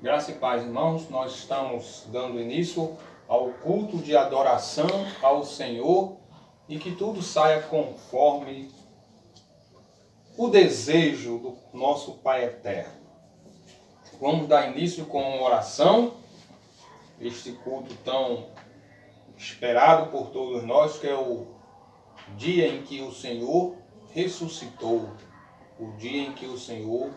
Graça e paz, irmãos. Nós estamos dando início ao culto de adoração ao Senhor e que tudo saia conforme o desejo do nosso Pai Eterno. Vamos dar início com uma oração, este culto tão esperado por todos nós, que é o dia em que o Senhor ressuscitou, o dia em que o Senhor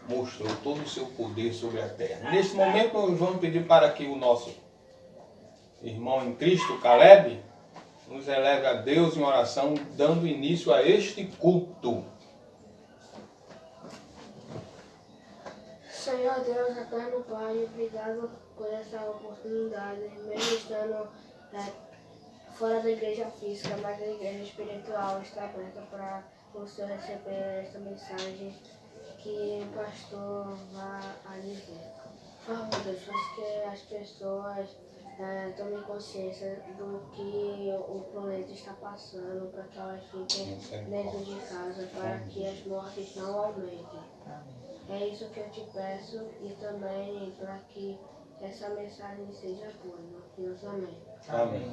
mostrou todo o seu poder sobre a terra. Neste momento nós vamos pedir para que o nosso irmão em Cristo, Caleb, nos eleve a Deus em oração, dando início a este culto. Senhor Deus, eterno Pai, obrigado por essa oportunidade, mesmo estando fora da igreja física, mas a igreja espiritual está aberta para o Senhor receber essa mensagem que o pastor vai a dizer. Oh, meu Deus, faz que as pessoas tomem consciência do que o planeta está passando, para que elas fiquem dentro de casa, para que as mortes não aumentem. É isso que eu te peço e também para que essa mensagem seja boa. Deus, amém. Amém.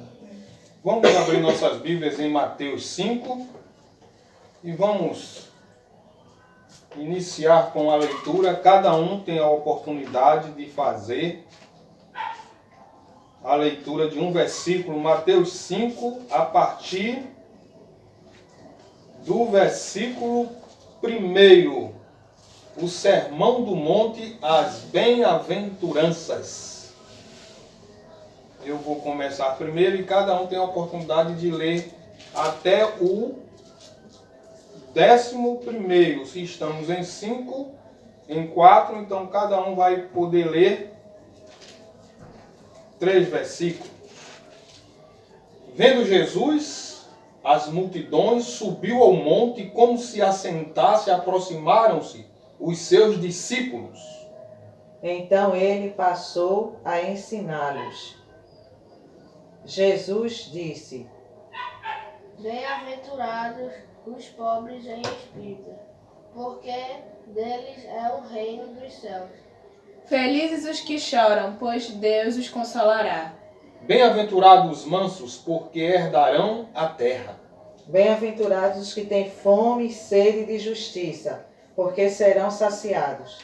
Vamos abrir nossas Bíblias em Mateus 5 e vamos iniciar com a leitura. Cada um tem a oportunidade de fazer a leitura de um versículo. Mateus 5, a partir do versículo 1. O Sermão do Monte, as bem-aventuranças. Eu vou começar primeiro e cada um tem a oportunidade de ler até o 11º. Se estamos em 5, em 4, então cada um vai poder ler 3 versículos. Vendo Jesus, as multidões, subiu ao monte e como se assentasse, aproximaram-se os seus discípulos. Então ele passou a ensiná-los. Jesus disse: Bem-aventurados os pobres em espírito, porque deles é o reino dos céus. Felizes os que choram, pois Deus os consolará. Bem-aventurados os mansos, porque herdarão a terra. Bem-aventurados os que têm fome e sede de justiça, porque serão saciados.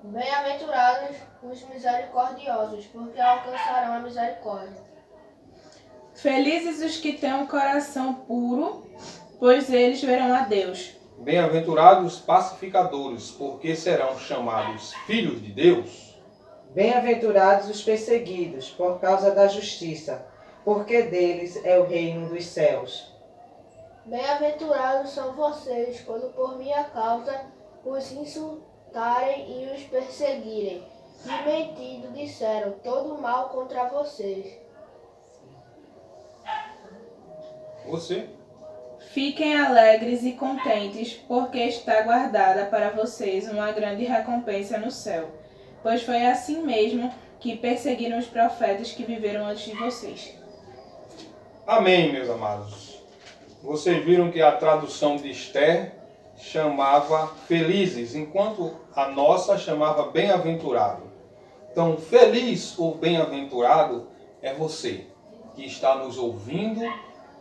Bem-aventurados os misericordiosos, porque alcançarão a misericórdia. Felizes os que têm um coração puro, pois eles verão a Deus. Bem-aventurados os pacificadores, porque serão chamados filhos de Deus. Bem-aventurados os perseguidos por causa da justiça, porque deles é o reino dos céus. Bem-aventurados são vocês, quando por minha causa os insultarem e os perseguirem, e mentindo disseram todo mal contra vocês. Você? Fiquem alegres e contentes, porque está guardada para vocês uma grande recompensa no céu. Pois foi assim mesmo que perseguiram os profetas que viveram antes de vocês. Amém, meus amados. Vocês viram que a tradução de Esther chamava felizes, enquanto a nossa chamava bem-aventurado. Então, feliz ou bem-aventurado é você que está nos ouvindo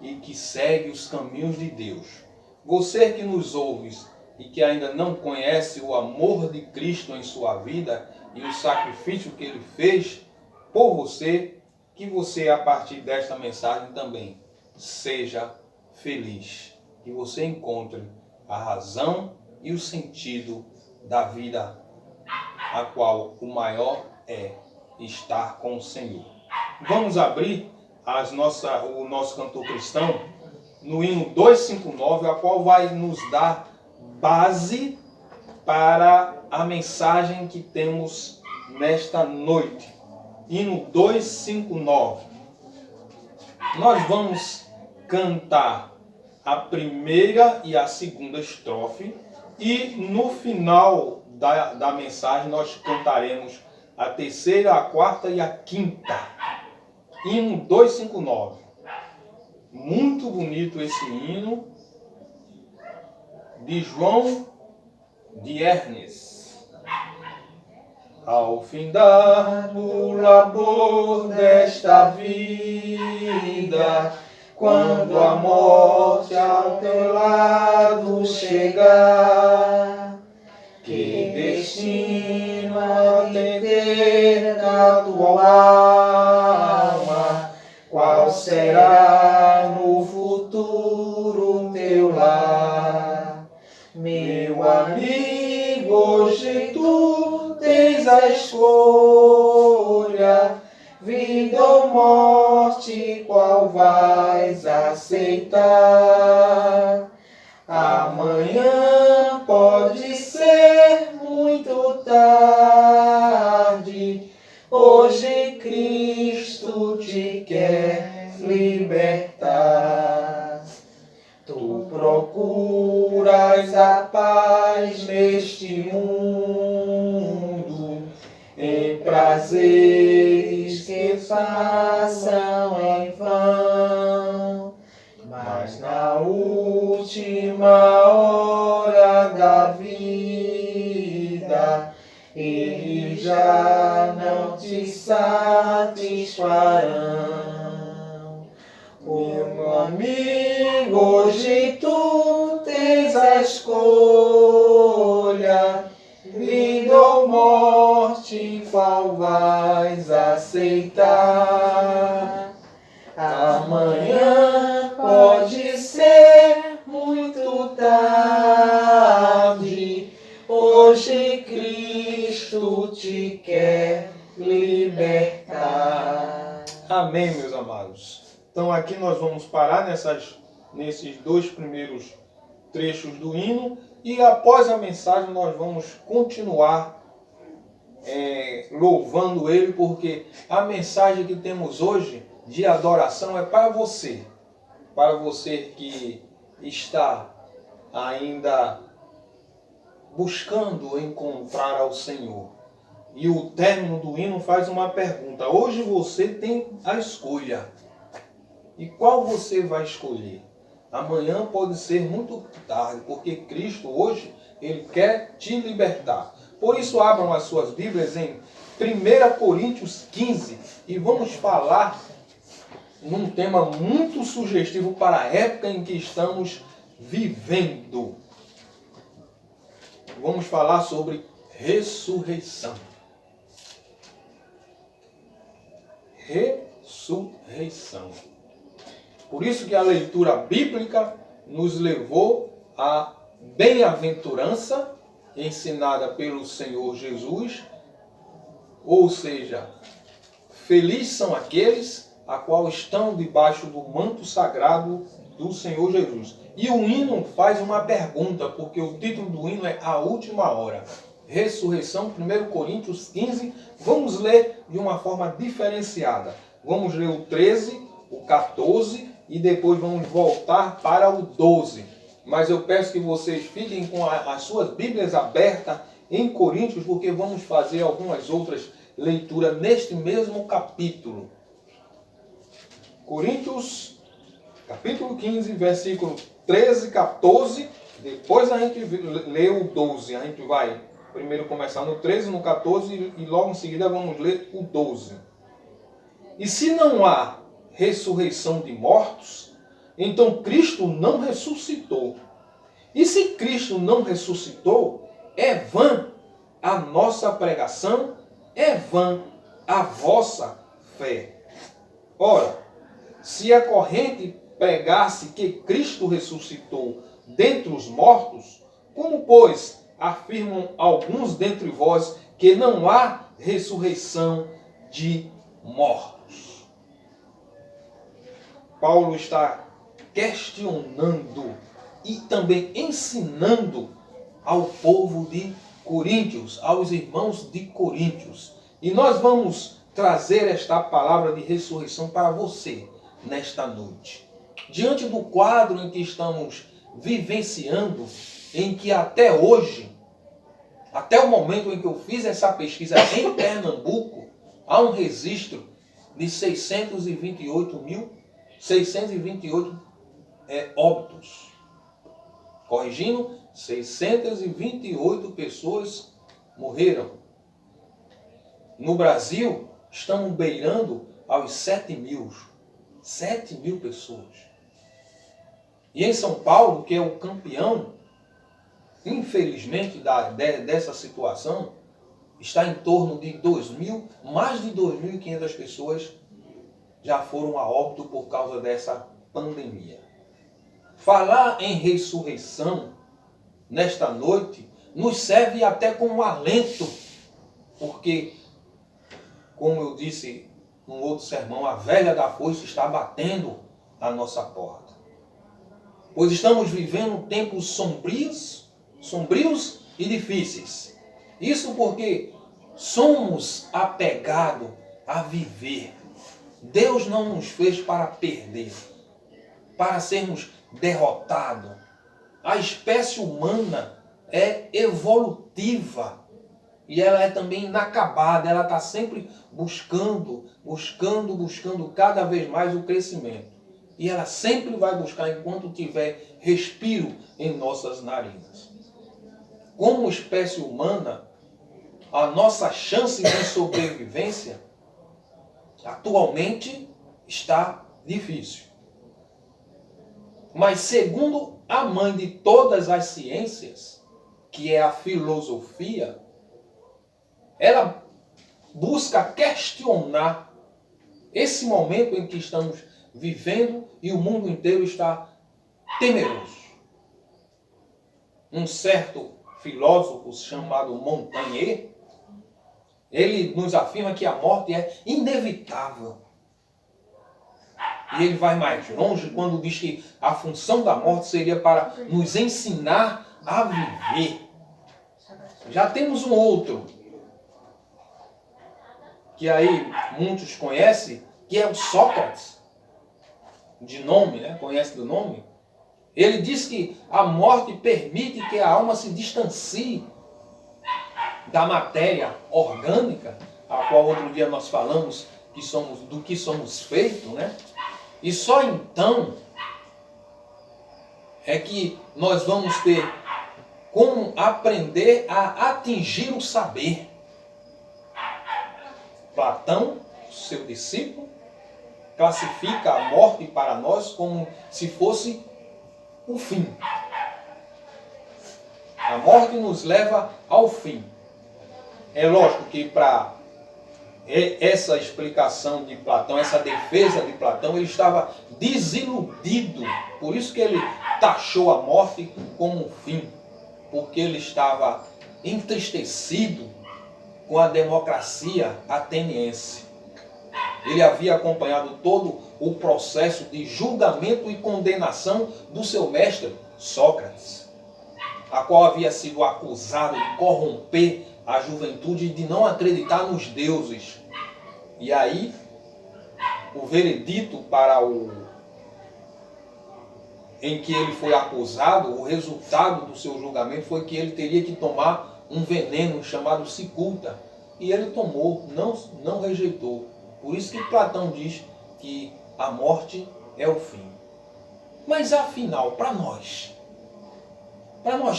e que segue os caminhos de Deus. Você que nos ouve e que ainda não conhece o amor de Cristo em sua vida e o sacrifício que Ele fez por você, que você, a partir desta mensagem também, seja feliz. Que você encontre a razão e o sentido da vida, a qual o maior é estar com o Senhor. Vamos abrir o nosso cantor cristão no hino 259, a qual vai nos dar base para a mensagem que temos nesta noite. Hino 259. Nós vamos cantar a primeira e a segunda estrofe e no final da mensagem nós cantaremos a terceira, a quarta e a quinta. Hino 259. Muito bonito esse hino de João de Hernes. Ao findar o labor desta vida, quando a morte ao teu lado chegar, que destino atender a tua alma, qual será no futuro teu lar? Meu amigo, hoje tu tens a escolha, vida ou morte, qual vais aceitar? Amanhã pode ser muito tarde, hoje Cristo te quer libertar. Tu procuras a paz neste mundo, em prazeres que passam em vão, mas na última hora da vida, eles já não te satisfarão. Meu amigo, hoje tu tens a escolha, vida ou morte, qual vais aceitar? Amanhã pode ser muito tarde, hoje Cristo te quer libertar. Amém, meus amados. Então aqui nós vamos parar nesses dois primeiros trechos do hino e após a mensagem nós vamos continuar louvando Ele, porque a mensagem que temos hoje de adoração é para você que está ainda buscando encontrar ao Senhor. E o término do hino faz uma pergunta: hoje você tem a escolha. E qual você vai escolher? Amanhã pode ser muito tarde, porque Cristo hoje, Ele quer te libertar. Por isso abram as suas Bíblias em 1 Coríntios 15 e vamos falar num tema muito sugestivo para a época em que estamos vivendo. Vamos falar sobre ressurreição. Ressurreição. Por isso que a leitura bíblica nos levou à bem-aventurança ensinada pelo Senhor Jesus, ou seja, felizes são aqueles a qual estão debaixo do manto sagrado do Senhor Jesus. E o hino faz uma pergunta, porque o título do hino é A Última Hora. Ressurreição, 1 Coríntios 15. Vamos ler de uma forma diferenciada. Vamos ler o 13, o 14 e depois vamos voltar para o 12. Mas eu peço que vocês fiquem com as suas Bíblias abertas em Coríntios, porque vamos fazer algumas outras leituras neste mesmo capítulo. Coríntios, capítulo 15, versículo 13, 14. Depois a gente lê o 12. A gente vai primeiro começar no 13, no 14 e logo em seguida vamos ler o 12. E se não há ressurreição de mortos, então Cristo não ressuscitou. E se Cristo não ressuscitou, é vã a nossa pregação, é vã a vossa fé. Ora, se a corrente pregasse que Cristo ressuscitou dentre os mortos, como, pois, afirmam alguns dentre vós que não há ressurreição de mortos? Paulo está questionando e também ensinando ao povo de Coríntios, aos irmãos de Coríntios. E nós vamos trazer esta palavra de ressurreição para você nesta noite. Diante do quadro em que estamos vivenciando, em que até hoje, até o momento em que eu fiz essa pesquisa em Pernambuco, há um registro de 628 óbitos. Corrigindo, 628 pessoas morreram. No Brasil, estamos beirando aos 7.000. 7.000 pessoas. E em São Paulo, que é o campeão, infelizmente, dessa situação, está em torno de 2.000, mais de 2.500 pessoas já foram a óbito por causa dessa pandemia. Falar em ressurreição nesta noite nos serve até como alento, porque, como eu disse num outro sermão, a velha da foice está batendo à nossa porta. Pois estamos vivendo tempos sombrios e difíceis. Isso porque somos apegados a viver. Deus não nos fez para perder, para sermos derrotados. A espécie humana é evolutiva e ela é também inacabada. Ela está sempre buscando cada vez mais o crescimento. E ela sempre vai buscar enquanto tiver respiro em nossas narinas. Como espécie humana, a nossa chance de sobrevivência atualmente está difícil. Mas segundo a mãe de todas as ciências, que é a filosofia, ela busca questionar esse momento em que estamos vivendo e o mundo inteiro está temeroso. Um certo filósofo chamado Montaigne, ele nos afirma que a morte é inevitável. E ele vai mais longe quando diz que a função da morte seria para nos ensinar a viver. Já temos um outro, que aí muitos conhecem, que é o Sócrates, de nome, né? Conhece do nome? Ele diz que a morte permite que a alma se distancie da matéria orgânica, a qual outro dia nós falamos do que somos feitos, né? E só então é que nós vamos ter como aprender a atingir o saber. Platão, seu discípulo, classifica a morte para nós como se fosse o fim. A morte nos leva ao fim. É lógico que para essa explicação de Platão, essa defesa de Platão, ele estava desiludido. Por isso que ele taxou a morte como um fim. Porque ele estava entristecido com a democracia ateniense. Ele havia acompanhado todo o processo de julgamento e condenação do seu mestre, Sócrates, a qual havia sido acusado de corromper a juventude e de não acreditar nos deuses. E aí, o veredito em que ele foi acusado, o resultado do seu julgamento foi que ele teria que tomar um veneno chamado cicuta. E ele tomou, não rejeitou. Por isso que Platão diz que a morte é o fim. Mas afinal, para nós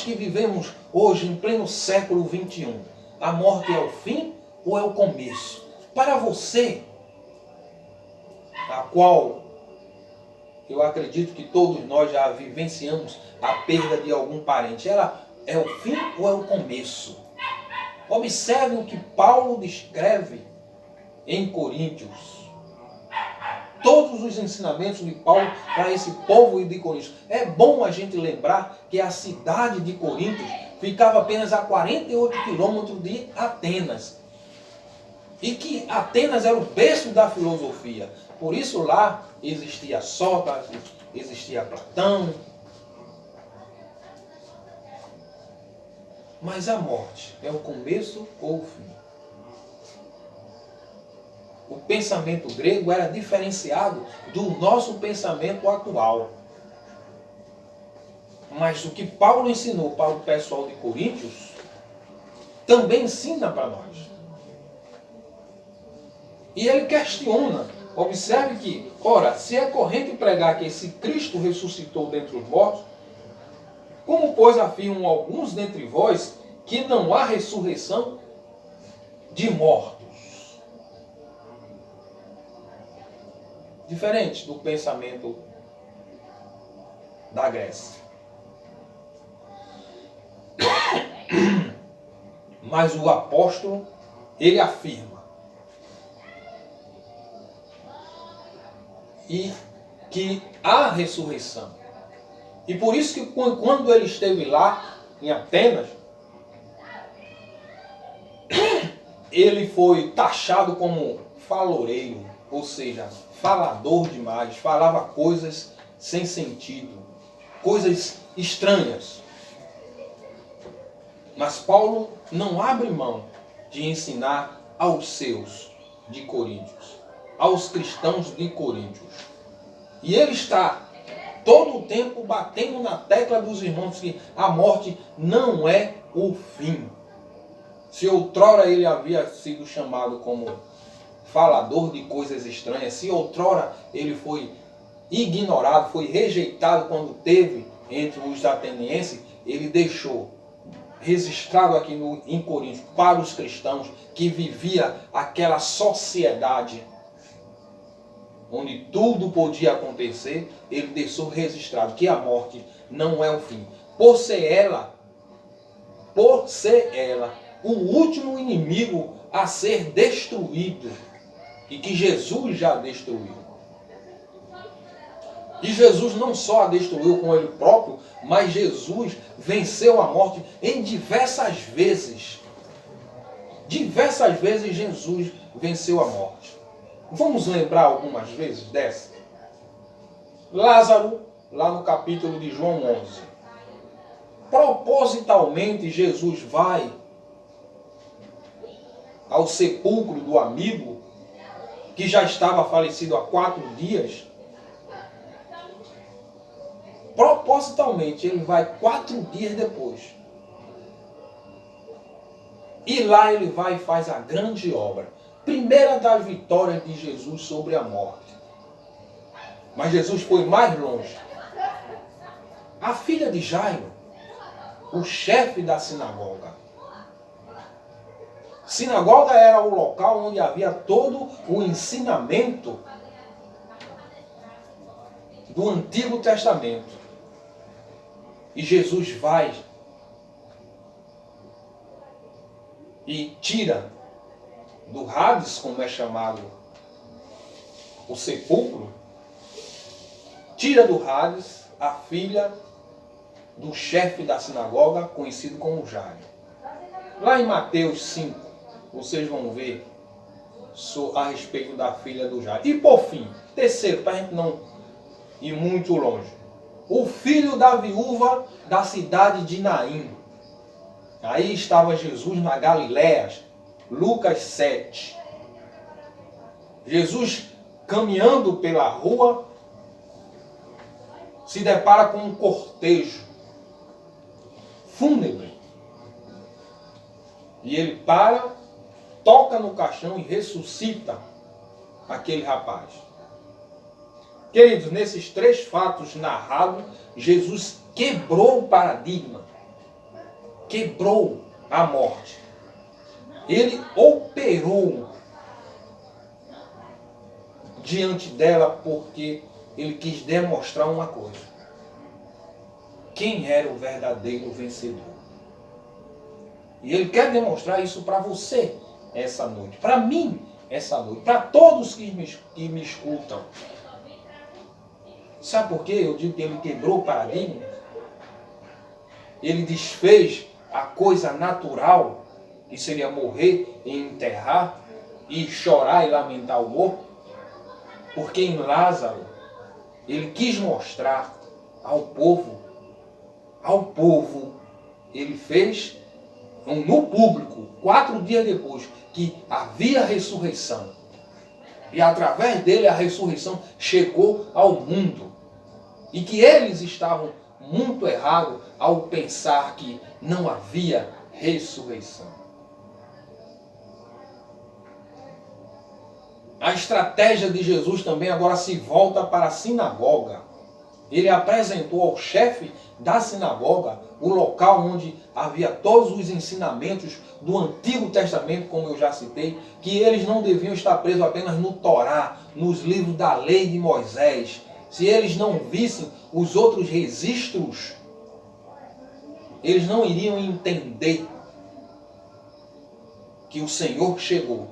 que vivemos hoje em pleno século XXI, a morte é o fim ou é o começo? Para você, a qual eu acredito que todos nós já vivenciamos a perda de algum parente, ela é o fim ou é o começo? Observe o que Paulo descreve em Coríntios. Todos os ensinamentos de Paulo para esse povo de Coríntios. É bom a gente lembrar que a cidade de Coríntios ficava apenas a 48 quilômetros de Atenas. E que Atenas era o berço da filosofia. Por isso lá existia Sócrates, existia Platão. Mas a morte é o começo ou o fim? O pensamento grego era diferenciado do nosso pensamento atual. Mas o que Paulo ensinou para o pessoal de Coríntios também ensina para nós. E ele questiona. Observe que, ora, se é correto pregar que esse Cristo ressuscitou dentre os mortos, como, pois, afirmam alguns dentre vós que não há ressurreição de mortos? diferente do pensamento da Grécia. Mas o apóstolo, ele afirma e que há ressurreição. E por isso que quando ele esteve lá em Atenas, ele foi taxado como faloreiro, ou seja, falador demais, falava coisas sem sentido, coisas estranhas. Mas Paulo não abre mão de ensinar aos seus de Coríntios, aos cristãos de Coríntios. E ele está todo o tempo batendo na tecla dos irmãos que a morte não é o fim. Se outrora ele havia sido chamado como falador de coisas estranhas, se outrora ele foi ignorado, foi rejeitado quando teve entre os atenienses, ele deixou registrado aqui em Coríntios para os cristãos que vivia aquela sociedade onde tudo podia acontecer, ele deixou registrado que a morte não é o fim. Por ser ela, o último inimigo a ser destruído e que Jesus já destruiu. E Jesus não só a destruiu com ele próprio, mas Jesus venceu a morte em diversas vezes. Diversas vezes Jesus venceu a morte. Vamos lembrar algumas vezes dessa? Lázaro, lá no capítulo de João 11. Propositalmente Jesus vai ao sepulcro do amigo, que já estava falecido há 4 dias. Propositalmente ele vai 4 dias depois. E lá ele vai e faz a grande obra. Primeira das vitórias de Jesus sobre a morte. Mas Jesus foi mais longe. A filha de Jairo, o chefe da sinagoga. Sinagoga era o local onde havia todo o ensinamento do Antigo Testamento. E Jesus vai e tira do Hades, como é chamado o sepulcro, tira do Hades a filha do chefe da sinagoga, conhecido como Jairo. Lá em Mateus 5, vocês vão ver a respeito da filha do Jairo. E por fim, terceiro, para a gente não ir muito longe, o filho da viúva da cidade de Naim. Aí estava Jesus na Galiléia, Lucas 7. Jesus caminhando pela rua se depara com um cortejo fúnebre. E ele para, toca no caixão e ressuscita aquele rapaz. Queridos, nesses 3 fatos narrados, Jesus quebrou o paradigma, quebrou a morte. Ele operou diante dela porque ele quis demonstrar uma coisa: quem era o verdadeiro vencedor. E ele quer demonstrar isso para você essa noite, para mim essa noite, para todos que me escutam. Sabe por quê? Eu digo que ele quebrou o paradigma. Ele desfez a coisa natural, que seria morrer e enterrar, e chorar e lamentar o morto. Porque em Lázaro, ele quis mostrar ao povo, ele fez no público, 4 dias depois, que havia ressurreição. E através dele a ressurreição chegou ao mundo. E que eles estavam muito errados ao pensar que não havia ressurreição. A estratégia de Jesus também agora se volta para a sinagoga. Ele apresentou ao chefe da sinagoga o local onde havia todos os ensinamentos do Antigo Testamento, como eu já citei, que eles não deviam estar presos apenas no Torá, nos livros da lei de Moisés. Se eles não vissem os outros registros, eles não iriam entender que o Senhor chegou.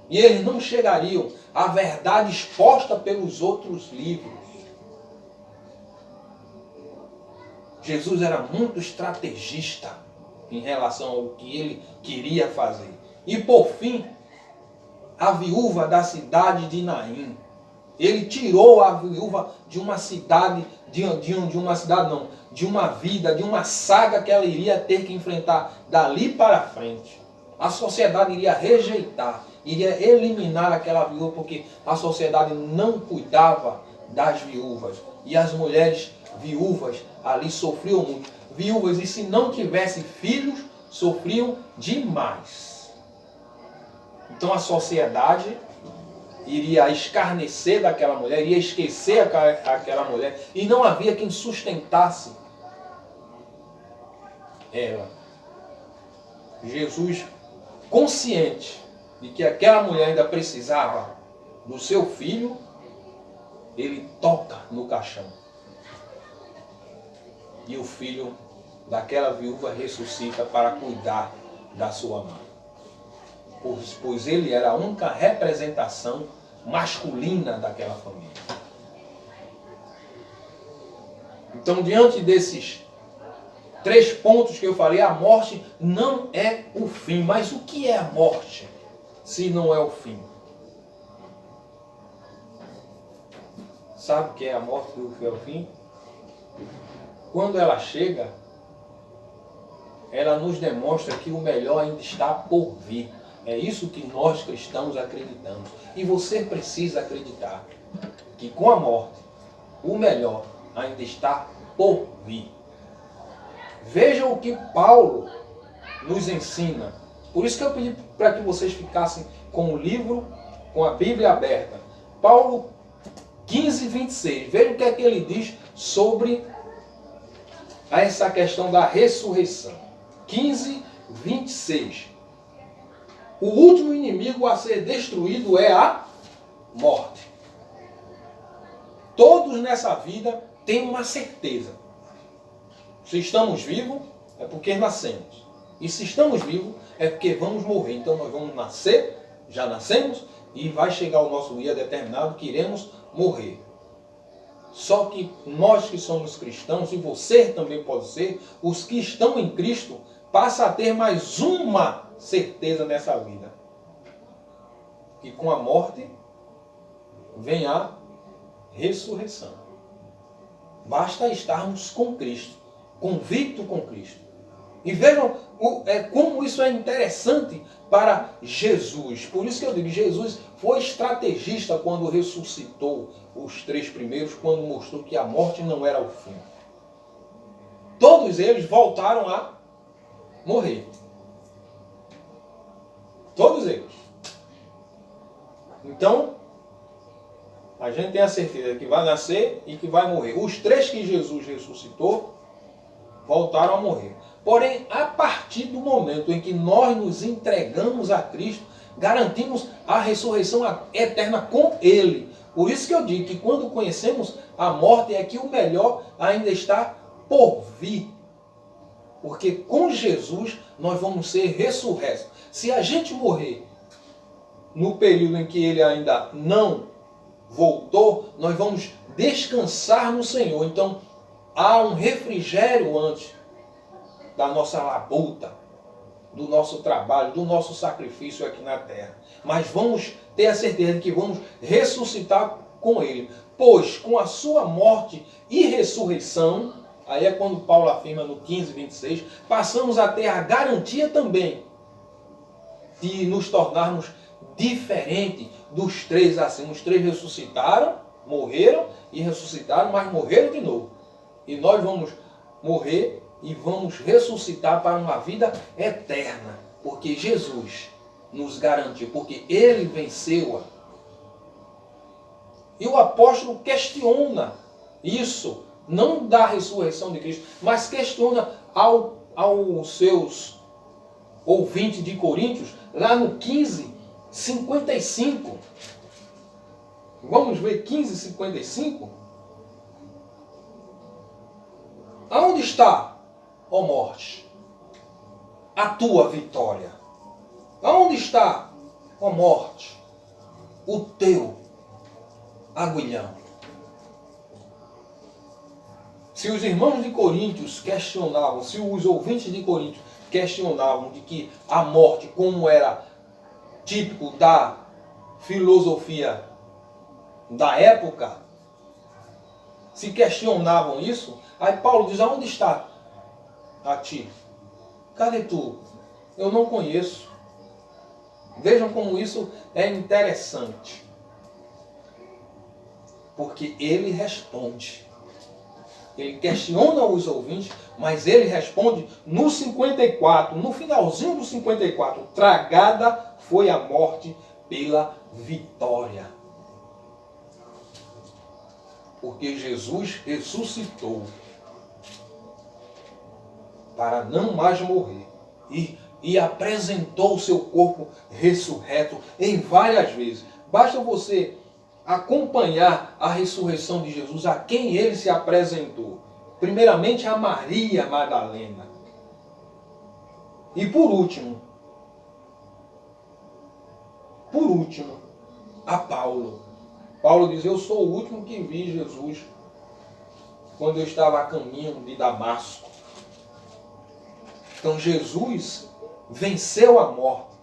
E eles não chegariam à verdade exposta pelos outros livros. Jesus era muito estrategista em relação ao que ele queria fazer. E por fim, a viúva da cidade de Naim. Ele tirou a viúva de uma cidade, de uma vida, de uma saga que ela iria ter que enfrentar dali para frente. A sociedade iria rejeitar, iria eliminar aquela viúva, porque a sociedade não cuidava das viúvas. E as mulheres viúvas ali sofriam muito. Viúvas, e se não tivessem filhos, sofriam demais. Então a sociedade iria escarnecer daquela mulher, iria esquecer aquela mulher, e não havia quem sustentasse ela. Jesus, consciente de que aquela mulher ainda precisava do seu filho, ele toca no caixão. E o filho daquela viúva ressuscita para cuidar da sua mãe. Pois ele era a única representação masculina daquela família. Então, diante desses 3 pontos que eu falei, a morte não é o fim. Mas o que é a morte, se não é o fim? Sabe o que é a morte e o que é o fim? Quando ela chega, ela nos demonstra que o melhor ainda está por vir. É isso que nós cristãos acreditamos. E você precisa acreditar que com a morte, o melhor ainda está por vir. Veja o que Paulo nos ensina. Por isso que eu pedi para que vocês ficassem com o livro, com a Bíblia aberta. Paulo 15, 26. Veja o que é que ele diz sobre essa questão da ressurreição. 15, 26. O último inimigo a ser destruído é a morte. Todos nessa vida têm uma certeza. Se estamos vivos, é porque nascemos. E se estamos vivos, é porque vamos morrer. Então nós vamos nascer, já nascemos, e vai chegar o nosso dia determinado que iremos morrer. Só que nós que somos cristãos, e você também pode ser, os que estão em Cristo, passa a ter mais uma certeza nessa vida. Que com a morte vem a ressurreição. Basta estarmos com Cristo, convicto com Cristo. E vejam como isso é interessante para Jesus. Por isso que eu digo, Jesus foi estrategista quando ressuscitou os 3 primeiros, quando mostrou que a morte não era o fim. Todos eles voltaram a morrer. Todos eles. Então, a gente tem a certeza que vai nascer e que vai morrer. Os 3 que Jesus ressuscitou voltaram a morrer. Porém, a partir do momento em que nós nos entregamos a Cristo, garantimos a ressurreição eterna com Ele. Por isso que eu digo que quando conhecemos a morte é que o melhor ainda está por vir. Porque com Jesus nós vamos ser ressurretos. Se a gente morrer no período em que Ele ainda não voltou, nós vamos descansar no Senhor. Então, há um refrigério antes da nossa labuta, do nosso trabalho, do nosso sacrifício aqui na terra. Mas vamos ter a certeza de que vamos ressuscitar com Ele. Pois com a sua morte e ressurreição, aí é quando Paulo afirma no 15, 26, passamos a ter a garantia também de nos tornarmos diferentes dos 3 assim. Os 3 ressuscitaram, morreram e ressuscitaram, mas morreram de novo. E nós vamos morrer e vamos ressuscitar para uma vida eterna. Porque Jesus nos garantiu, porque Ele venceu-a. E o apóstolo questiona isso, não da ressurreição de Cristo, mas questiona aos seus ouvintes de Coríntios, lá no 15:55. Vamos ver 15:55? Aonde está, ó morte, a tua vitória? Aonde está, ó morte, o teu aguilhão? Se os irmãos de Coríntios questionavam, se os ouvintes de Coríntios questionavam de que a morte, como era típico da filosofia da época, se questionavam isso, aí Paulo diz, aonde está a ti? Cadê tu? Eu não conheço. Vejam como isso é interessante. Porque ele responde. Ele questiona os ouvintes, mas ele responde no 54, no finalzinho do 54. Tragada foi a morte pela vitória. Porque Jesus ressuscitou para não mais morrer. E apresentou o seu corpo ressurreto em várias vezes. Basta você acompanhar a ressurreição de Jesus, a quem ele se apresentou. Primeiramente a Maria Madalena. E por último, a Paulo. Paulo diz, eu sou o último que vi Jesus quando eu estava a caminho de Damasco. Então Jesus venceu a morte.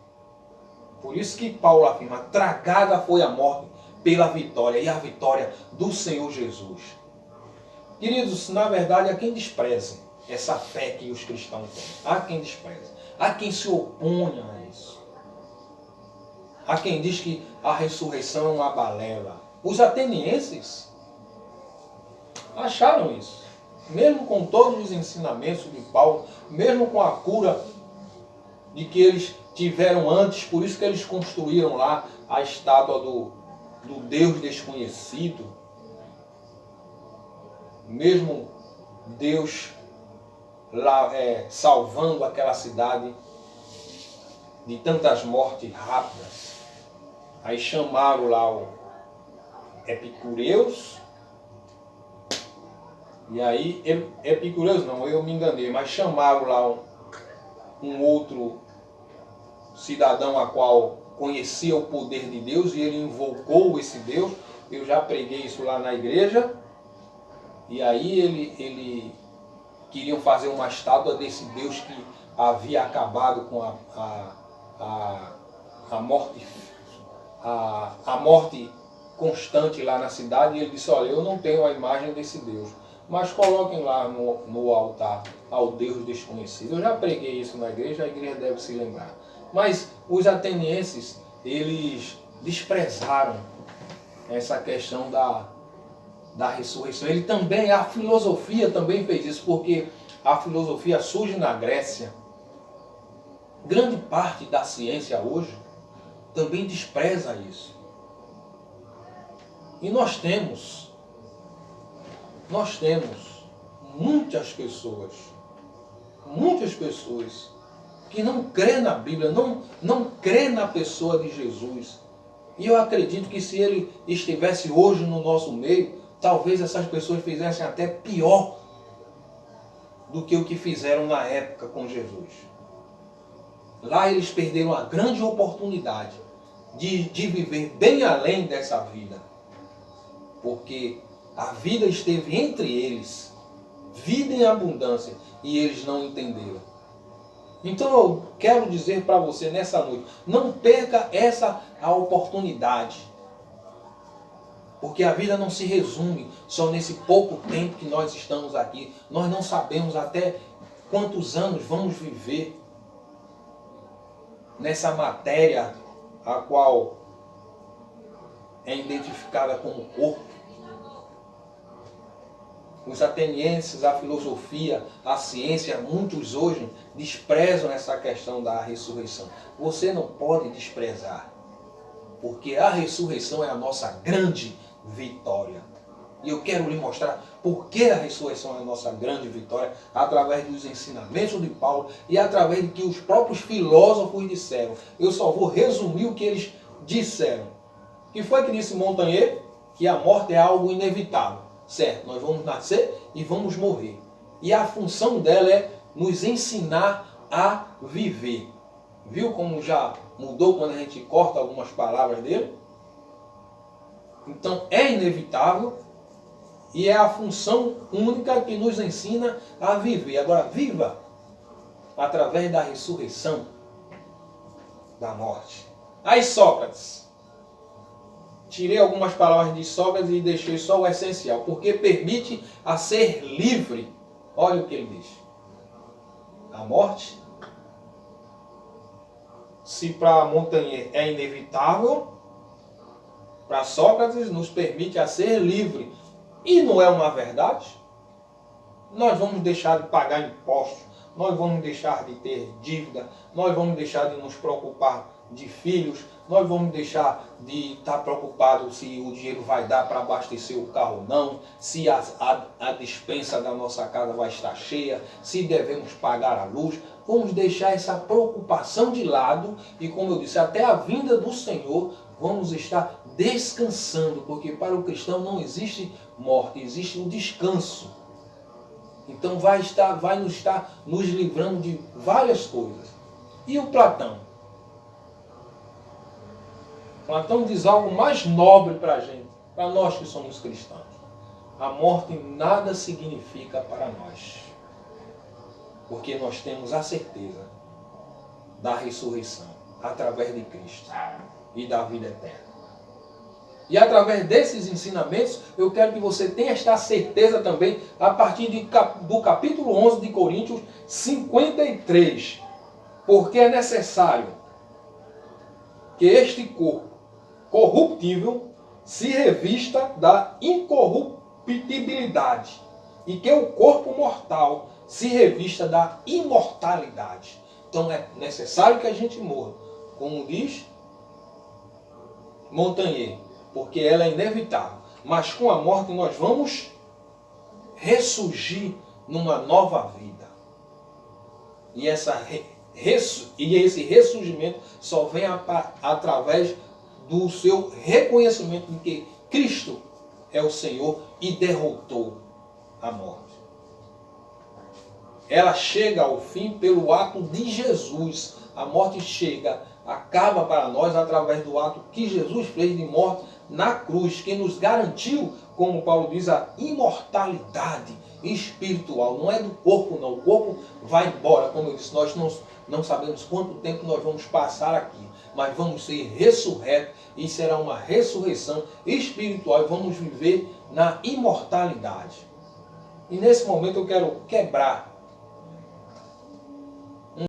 Por isso que Paulo afirma, tragada foi a morte pela vitória, e a vitória do Senhor Jesus. Queridos, na verdade, há quem despreze essa fé que os cristãos têm. Há quem despreze. Há quem se oponha a isso. Há quem diz que a ressurreição é uma balela. Os atenienses acharam isso. Mesmo com todos os ensinamentos de Paulo, mesmo com a cura de que eles tiveram antes, por isso que eles construíram lá a estátua do Deus desconhecido. Mesmo Deus lá salvando aquela cidade de tantas mortes rápidas. Aí chamaram lá o Epicureus. E aí, Epicureus não, eu me enganei, mas chamaram lá um outro cidadão a qual conhecia o poder de Deus e ele invocou esse Deus. Eu já preguei isso lá na igreja. E aí ele queriam fazer uma estátua desse Deus que havia acabado com a morte constante lá na cidade. E ele disse, olha, eu não tenho a imagem desse Deus, mas coloquem lá no altar ao Deus desconhecido. Eu já preguei isso na igreja, a igreja deve se lembrar. Mas os atenienses, eles desprezaram essa questão da ressurreição. A filosofia também fez isso, porque a filosofia surge na Grécia. Grande parte da ciência hoje também despreza isso. E nós temos muitas pessoas que não crê na Bíblia, não crê na pessoa de Jesus. E eu acredito que se ele estivesse hoje no nosso meio, talvez essas pessoas fizessem até pior do que o que fizeram na época com Jesus. Lá eles perderam a grande oportunidade de viver bem além dessa vida. Porque a vida esteve entre eles, vida em abundância, e eles não entenderam. Então eu quero dizer para você nessa noite, não perca a oportunidade. Porque a vida não se resume só nesse pouco tempo que nós estamos aqui. Nós não sabemos até quantos anos vamos viver nessa matéria a qual é identificada como corpo. Os atenienses, a filosofia, a ciência, muitos hoje desprezam essa questão da ressurreição. Você não pode desprezar, porque a ressurreição é a nossa grande vitória. E eu quero lhe mostrar por que a ressurreição é a nossa grande vitória, através dos ensinamentos de Paulo e através do que os próprios filósofos disseram. Eu só vou resumir o que eles disseram. Que foi que disse Montaigne? Que a morte é algo inevitável. Certo, nós vamos nascer e vamos morrer. E a função dela é nos ensinar a viver. Viu como já mudou quando a gente corta algumas palavras dele? Então é inevitável e é a função única que nos ensina a viver. Agora, viva através da ressurreição da morte. Aí Sócrates. Tirei algumas palavras de Sócrates e deixei só o essencial. Porque permite a ser livre. Olha o que ele diz. A morte, se para Montaigne é inevitável, para Sócrates nos permite a ser livre. E não é uma verdade? Nós vamos deixar de pagar impostos, nós vamos deixar de ter dívida, nós vamos deixar de nos preocupar de filhos, nós vamos deixar de estar preocupado se o dinheiro vai dar para abastecer o carro ou não, se a despensa da nossa casa vai estar cheia, se devemos pagar a luz. Vamos deixar essa preocupação de lado e, como eu disse, até a vinda do Senhor, vamos estar descansando, porque para o cristão não existe morte, existe um descanso. Então vai nos estar nos livrando de várias coisas. E o Platão? Platão diz algo mais nobre para a gente, para nós que somos cristãos. A morte nada significa para nós, porque nós temos a certeza da ressurreição através de Cristo e da vida eterna. E através desses ensinamentos, eu quero que você tenha esta certeza também a partir do capítulo 11 de Coríntios 53. Porque é necessário que este corpo corruptível se revista da incorruptibilidade e que o corpo mortal se revista da imortalidade. Então é necessário que a gente morra, como diz Montaigne, porque ela é inevitável. Mas com a morte nós vamos ressurgir numa nova vida. E esse ressurgimento só vem através do seu reconhecimento de que Cristo é o Senhor e derrotou a morte. Ela chega ao fim pelo ato de Jesus. A morte chega, acaba para nós através do ato que Jesus fez de morte na cruz, que nos garantiu, como Paulo diz, a imortalidade espiritual. Não é do corpo, não. O corpo vai embora. Como eu disse, nós não sabemos quanto tempo nós vamos passar aqui, mas vamos ser ressurretos e será uma ressurreição espiritual e vamos viver na imortalidade. E nesse momento eu quero quebrar